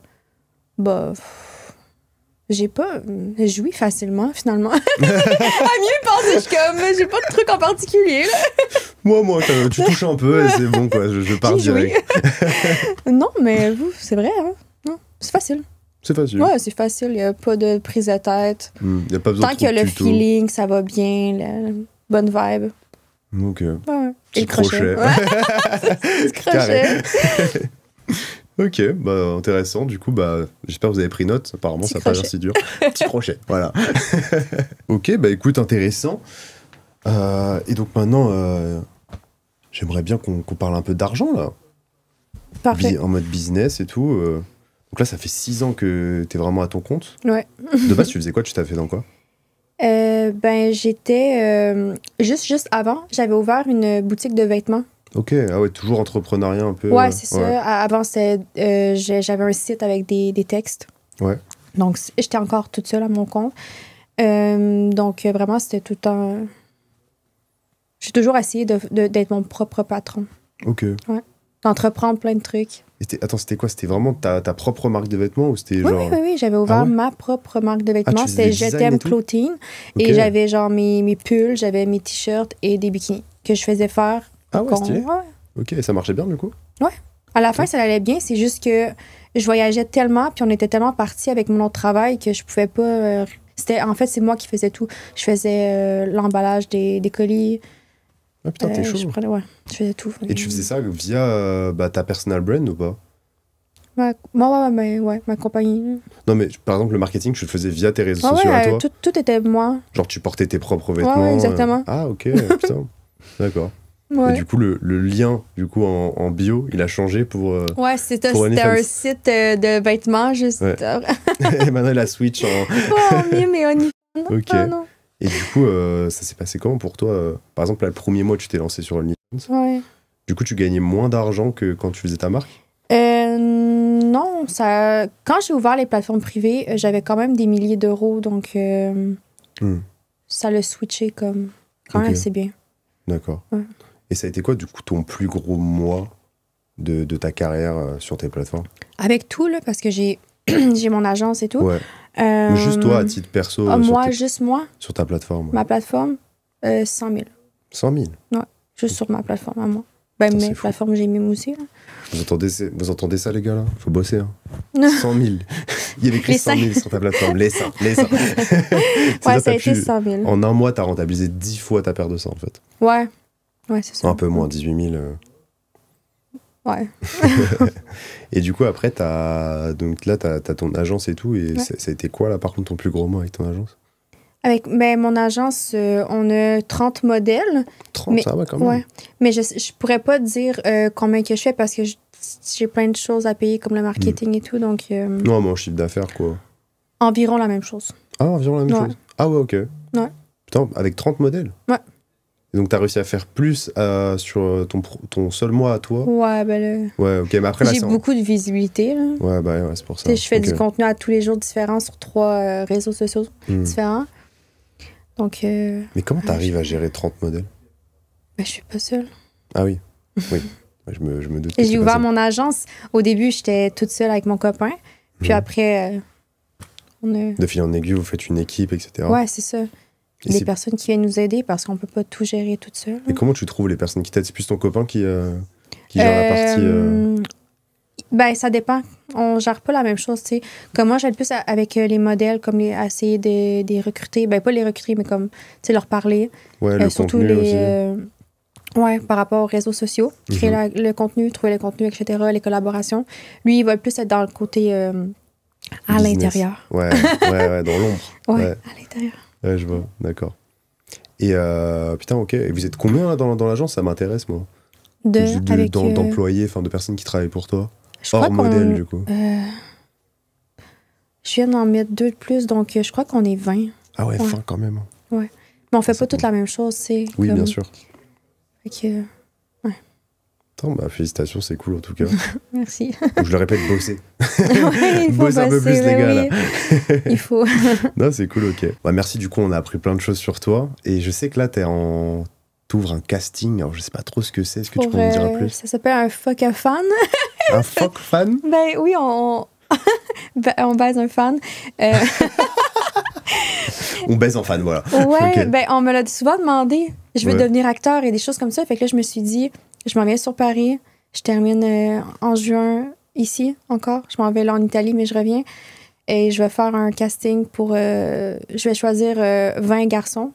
j'ai pas joui facilement, finalement. À mieux penser, je suis comme, j'ai pas de truc en particulier, là. Moi, tu touches un peu et c'est bon, quoi. Je pars J'ai joui. direct. Non, mais vous, c'est vrai, hein? Non, c'est facile. C'est facile. Ouais, c'est facile, y a pas de prise de tête. Y a pas besoin Tant de qu'il y a trop de le tuto. feeling, ça va bien, la bonne vibe. Ok. Ouais. Et Petit le crochet. crochet. Ouais. Petit crochet. Ok, intéressant. Du coup, j'espère que vous avez pris note. Apparemment, Petit ça n'a pas l'air crochet. si dur. Petit crochet, voilà. Ok, écoute, intéressant. Et donc maintenant, j'aimerais bien qu'on parle un peu d'argent, là. Parfait. En mode business et tout. Donc là, ça fait 6 ans que t'es vraiment à ton compte. Ouais. De base, tu faisais quoi? Tu t'as fait dans quoi? J'étais... juste avant, j'avais ouvert une boutique de vêtements. Ok, ah ouais, toujours entrepreneuriat un peu. Ouais, c'est ça. Avant, j'avais un site avec des textes. Ouais. Donc, j'étais encore toute seule à mon compte. Donc, vraiment, c'était tout le temps... J'ai toujours essayé d'être mon propre patron. Ok. Ouais. D'entreprendre plein de trucs. Attends, c'était quoi? C'était vraiment ta propre marque de vêtements ou c'était Oui, genre... oui, j'avais ouvert Ah ouais? ma propre marque de vêtements. tu faisais C'était des Je designs t'aime et tout? Clothing. Ok. Et j'avais genre mes pulls, j'avais mes t-shirts et des bikinis que je faisais faire. Ah ouais, stylé. Ouais. Ok, et ça marchait bien du coup? À la fin, ça allait bien. C'est juste que je voyageais tellement, puis on était tellement partis avec mon autre travail que je pouvais pas... En fait, c'est moi qui faisais tout. Je faisais l'emballage des colis. Ah putain, t'es chaud. Je faisais tout. Et tu faisais ça via ta personal brand ou pas? Ma compagnie. Non mais par exemple le marketing tu le faisais via tes réseaux Ah sociaux à ouais, toi? tout était moi. Genre tu portais tes propres vêtements? Ouais, exactement. Ah ok, putain. D'accord. Ouais. Et du coup le lien du coup en bio il a changé pour... Ouais, c'était pour un OnlyFans. site de vêtements juste. Ouais. Et maintenant il a switch en... Oh, mieux, mais OnlyFans. Non, Ok. non. Et du coup ça s'est passé comment pour toi? Par exemple là, le premier mois tu t'es lancé sur OnlyFans. Ouais. Du coup tu gagnais moins d'argent que quand tu faisais ta marque? Non, quand j'ai ouvert les plateformes privées, j'avais quand même des milliers d'euros, donc ça l'a switché comme quand même Ok. assez bien. D'accord. Ouais. Et ça a été quoi du coup ton plus gros mois de ta carrière sur tes plateformes? Avec tout, là, parce que j'ai j'ai mon agence et tout. Ouais. Mais juste toi à titre perso Juste moi, sur ta plateforme. Ouais. ma plateforme, 100 000. 100 000. Juste sur ma plateforme à moi. Ben, Putain, mes c'est fou. plateformes, j'ai mis aussi. Là. Vous entendez ça les gars là? Faut bosser hein. 100 000. Il y avait écrit Les 100 000 sur ta plateforme. Les seins. C'est Ouais, ça a été 100 000. En un mois, t'as rentabilisé 10 fois ta paire de seins, en fait. Ouais, c'est ça. Un peu moins, 18 000. Ouais. Et du coup, après, donc là, t'as ton agence et tout. Et Ouais. ça a été quoi, là, par contre, ton plus gros mois avec ton agence? Avec mon agence, on a 30 modèles. 30, Mais- ça va quand même. Ouais. Mais je pourrais pas dire combien que je fais parce que j'ai plein de choses à payer comme le marketing et tout. Donc, Non, mais en chiffre d'affaires, quoi. environ la même chose. Ah, environ la même Ouais. chose. Ah ouais, ok. Ouais. Putain, avec 30 modèles? Ouais. Et donc, t'as réussi à faire plus sur ton seul mois à toi? Ouais, ben là, Ouais, ok, mais après, là, j'ai c'est... beaucoup de visibilité. Là. Ouais, bah ouais, c'est pour ça. Tu sais, je fais Ok. du contenu à tous les jours différents sur 3 réseaux sociaux Hmm. différents. Donc, Mais comment t'arrives à gérer 30 modèles? ben, je suis pas seule. Ah oui, oui. Ouais, je me doute. que Et c'était j'ai pas ouvert ça. mon agence. Au début, j'étais toute seule avec mon copain. Puis Mhm. après, on a... De fil en aiguille, vous faites une équipe, etc. Ouais, c'est ça. Et, Des c'est- personnes qui viennent nous aider parce qu'on peut pas tout gérer toute seule. et comment tu trouves les personnes qui t'aident? C'est plus ton copain qui gère la partie... Ben, ça dépend. On gère pas la même chose, tu sais. Comme moi, j'aide plus avec les modèles, comme à essayer de les recruter. Ben, pas les recruter, mais comme, tu sais, leur parler. Ouais, le Surtout contenu les... aussi. Ouais, par rapport aux réseaux sociaux. Créer le contenu, trouver le contenu, etc., les collaborations. Lui, il va plus être dans le côté à Business. l'intérieur. Ouais, dans l'ombre. Ouais, Ouais. à l'intérieur. Ouais, je vois, d'accord. Et putain, ok. Et vous êtes combien là, dans l'agence? Ça m'intéresse, moi. Avec, D'employés, enfin de personnes qui travaillent pour toi. je crois Hors qu'on- modèle, du coup. Je viens d'en mettre 2 de plus, donc je crois qu'on est 20. Ah ouais, ouais. fin quand même. Mais on fait C'est pas toute bon. la même chose, tu sais. Oui, comme- bien sûr. Fait que, Attends, bah, félicitations, c'est cool en tout cas. merci. Donc, je le répète, bosser. Ouais, il faut Bosse un peu bosser, plus, les ben gars, oui. Il faut. Non, c'est cool, ok. Bah, merci, du coup, on a appris plein de choses sur toi. Et je sais que là, t'ouvres un casting. Alors, je sais pas trop ce que c'est. Est-ce que tu peux m'en dire plus? Ça s'appelle un fuck a fan. Un fuck fan? Ben oui, on baise un fan. On baise en fan, voilà. Ouais, Ok. ben on me l'a souvent demandé. Je veux Ouais. devenir acteur et des choses comme ça. Fait que là, je me suis dit, je m'en viens sur Paris. Je termine en juin ici encore. Je m'en vais là en Italie, mais je reviens. Et je vais faire un casting pour... je vais choisir 20 garçons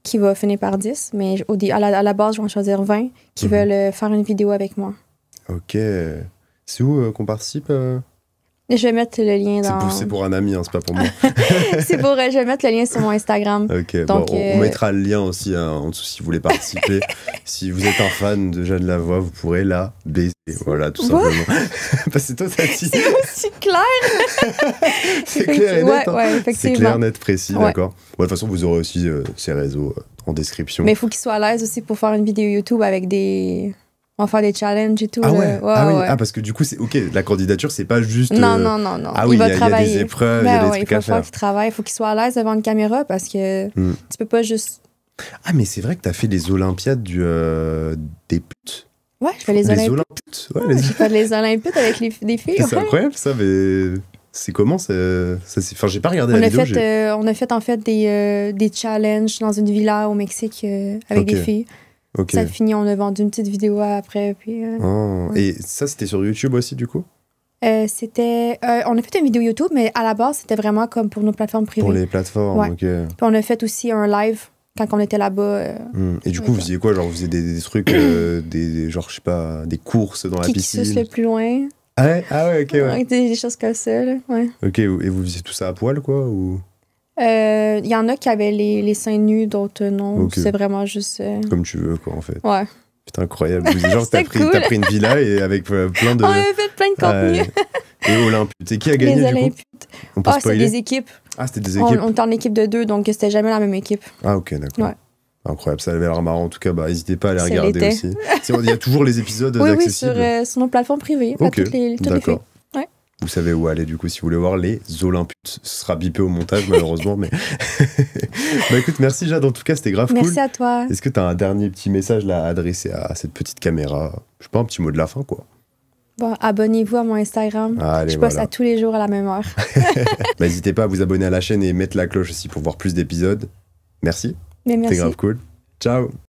qui va finir par 10. Mais à la base, je vais en choisir 20 qui veulent faire une vidéo avec moi. Ok. C'est où qu'on participe Et je vais mettre le lien dans... C'est pour un ami, hein, c'est pas pour moi. Je vais mettre le lien sur mon Instagram. Ok, Donc, bon, on mettra le lien aussi hein, en dessous si vous voulez participer. Si vous êtes un fan de Jeanne Lavoie, vous pourrez la baiser. Voilà, tout What? simplement. Parce que toi, t'as dit. C'est clair! C'est clair et net. Ouais, hein. ouais, C'est effectivement. clair, net, précis, Ouais. d'accord. Bon, de toute façon, vous aurez aussi ces réseaux en description. Mais il faut qu'il soit à l'aise aussi pour faire une vidéo YouTube avec des... On va faire des challenges et tout. Ah là. ouais, ah oui, ouais. ah parce que du coup, c'est ok, la candidature, c'est pas juste. Non. Ah oui, il va il y a travailler. des épreuves, il y a des ouais, trucs il à faut faire faire. qu'il travaille. Il faut qu'il soit à l'aise devant une caméra parce que tu peux pas juste... Ah, mais c'est vrai que t'as fait les Olympiades des putes. Ouais, je fais les Olympiques. Olympiades. Ouais, les... Je fais les Olympiques avec des filles. C'est ouais. incroyable ça, mais c'est comment ça enfin, j'ai pas regardé On la a, vidéo. on a fait en fait des challenges dans une villa au Mexique avec Ok. des filles. Ok. Ça a fini, on a vendu une petite vidéo après. Puis, Ah, ouais. Et ça, c'était sur YouTube aussi, du coup? on a fait une vidéo YouTube, mais à la base, c'était vraiment comme pour nos plateformes privées. Pour les plateformes, Ouais. ok. Puis on a fait aussi un live quand on était là-bas. Et du coup, Ouais. vous faisiez quoi? Genre, vous faisiez des trucs, genre, je sais pas, des courses dans la Qui suce piscine? le plus loin. Ah ouais, ok, ouais. Ouais, des choses comme ça. Là, ouais. Ok, et vous faisiez tout ça à poil, quoi? Ou Il y en a qui avaient les seins nus, d'autres non. Ok. C'est vraiment juste... comme tu veux, quoi, en fait. Ouais. Putain, incroyable. Genre, C'était cool. t'as pris une villa et avec plein de... On avait fait plein de contenu. Ouais. Et Olympique. Et qui a gagné, Les du coup? Olympiques. On peut Ah, c'est spoiler? des équipes. Ah, c'était des équipes? On était en équipe de 2, donc c'était jamais la même équipe. Ah, ok, d'accord. Ouais. Incroyable, ça avait l'air marrant. En tout cas, bah, n'hésitez pas à les Ça regarder l'était. aussi. Il y a toujours les épisodes Oui, accessibles. sur nos plateformes privées. Ok, toutes les filles. d'accord. Ouais. Vous savez où aller, du coup, si vous voulez voir les Olympiques. Ce sera bipé au montage, malheureusement, mais... Bah écoute, merci Jade, en tout cas, c'était grave Merci cool. à toi. Est-ce que tu as un dernier petit message là, à adresser à cette petite caméra? Je sais pas, un petit mot de la fin, quoi. Bon, abonnez-vous à mon Instagram. Allez, Je poste voilà. à tous les jours à la même heure. Bah, n'hésitez pas à vous abonner à la chaîne et mettre la cloche aussi pour voir plus d'épisodes. Merci, Mais c'est merci. grave cool. Ciao.